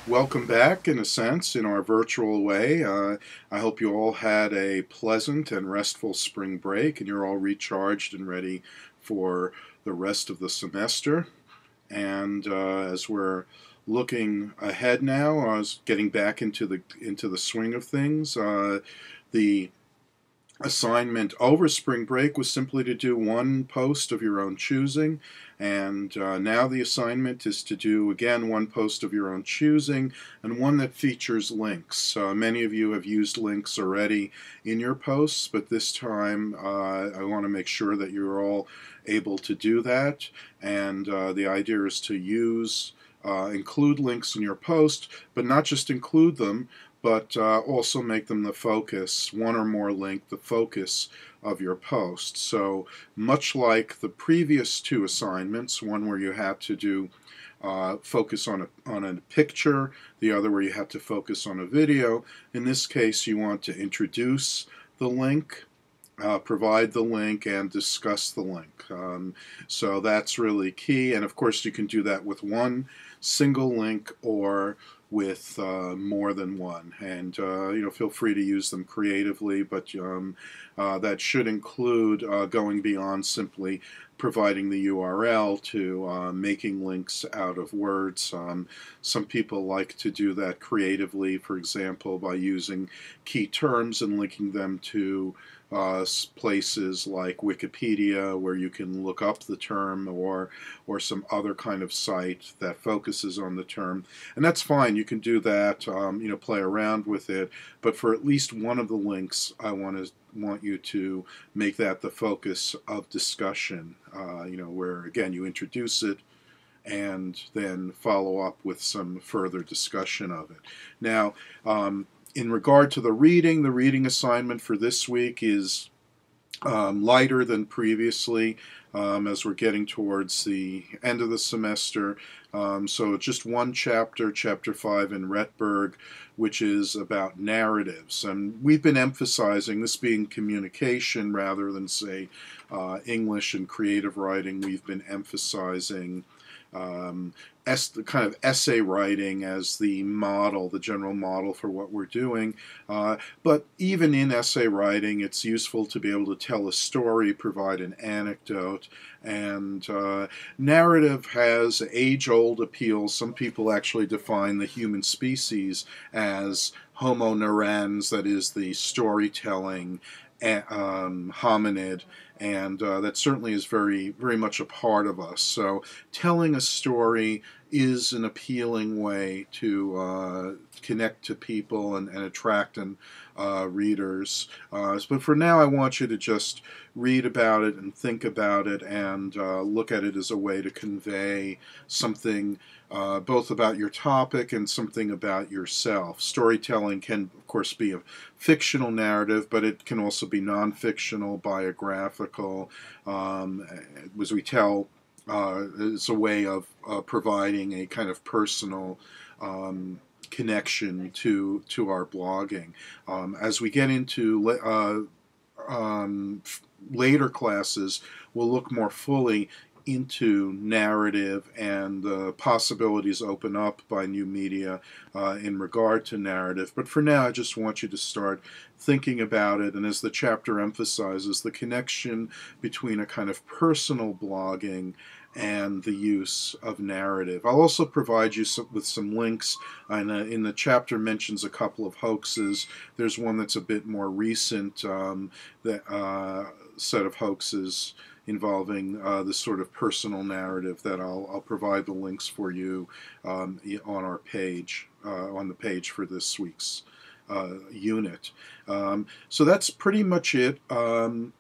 Welcome back, in a sense, in our virtual way. I hope you all had a pleasant and restful spring break and you're all recharged and ready for the rest of the semester. And as we're looking ahead now, I was getting back into the swing of things. The assignment over spring break was simply to do one post of your own choosing, and now the assignment is to do again one post of your own choosing and one that features links. Many of you have used links already in your posts, but this time I want to make sure that you're all able to do that, and the idea is to include links in your post, but not just include them, but also make them the focus, one or more link, the focus of your post. So much like the previous two assignments, one where you had to do focus on a picture, the other where you had to focus on a video, in this case you want to introduce the link, provide the link, and discuss the link. So that's really key, and of course you can do that with one single link or with more than one, and feel free to use them creatively, but that should include going beyond simply providing the URL to making links out of words. Some people like to do that creatively, for example, by using key terms and linking them to places like Wikipedia, where you can look up the term, or some other kind of site that focuses on the term, and that's fine. You can do that. Play around with it. But for at least one of the links, I want you to make that the focus of discussion. Where again you introduce it and then follow up with some further discussion of it. Now, in regard to the reading assignment for this week is lighter than previously, as we're getting towards the end of the semester. So just one chapter, Chapter 5 in Rhetberg, which is about narratives. And we've been emphasizing, this being communication rather than, say, English and creative writing, we've been emphasizing kind of essay writing as the model, the general model for what we're doing. But even in essay writing, it's useful to be able to tell a story, provide an anecdote, and narrative has age-old appeal. Some people actually define the human species as Homo narrans, that is the storytelling hominid, and that certainly is very, very much a part of us. So telling a story is an appealing way to connect to people and attract readers. But for now, I want you to just read about it and think about it and look at it as a way to convey something both about your topic and something about yourself. Storytelling can, of course, be a fictional narrative, but it can also be non-fictional, biographical. As we tell, it's a way of providing a kind of personal connection to our blogging. As we get into later classes, we'll look more fully into narrative and the possibilities open up by new media in regard to narrative. But for now, I just want you to start thinking about it, and as the chapter emphasizes, the connection between a kind of personal blogging and the use of narrative. I'll also provide you with some links, and in the chapter mentions a couple of hoaxes. There's one that's a bit more recent, set of hoaxes involving this sort of personal narrative that I'll provide the links for you on our page, on the page for this week's unit. So that's pretty much it. Once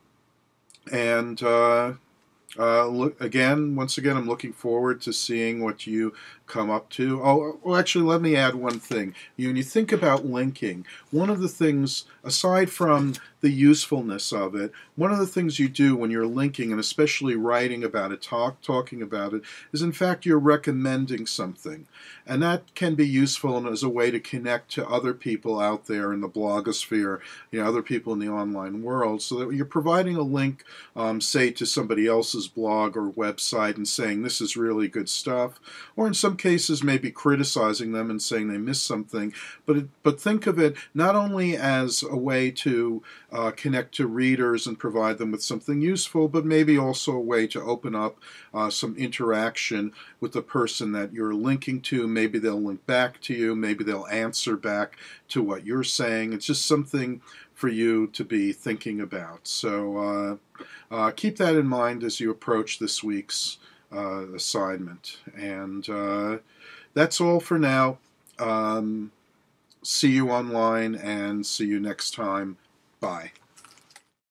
again, I'm looking forward to seeing what you come up to. Oh, well, actually, let me add one thing. When you think about linking, one of the things, aside from the usefulness of it, one of the things you do when you're linking, and especially writing about it, talking about it, is in fact you're recommending something. And that can be useful as a way to connect to other people out there in the blogosphere, other people in the online world, so that you're providing a link, say, to somebody else's blog or website and saying, this is really good stuff. Or in some cases maybe criticizing them and saying they missed something, but think of it not only as a way to connect to readers and provide them with something useful, but maybe also a way to open up some interaction with the person that you're linking to. Maybe they'll link back to you, maybe they'll answer back to what you're saying. It's just something for you to be thinking about. So keep that in mind as you approach this week's assignment. And that's all for now. See you online and see you next time. Bye.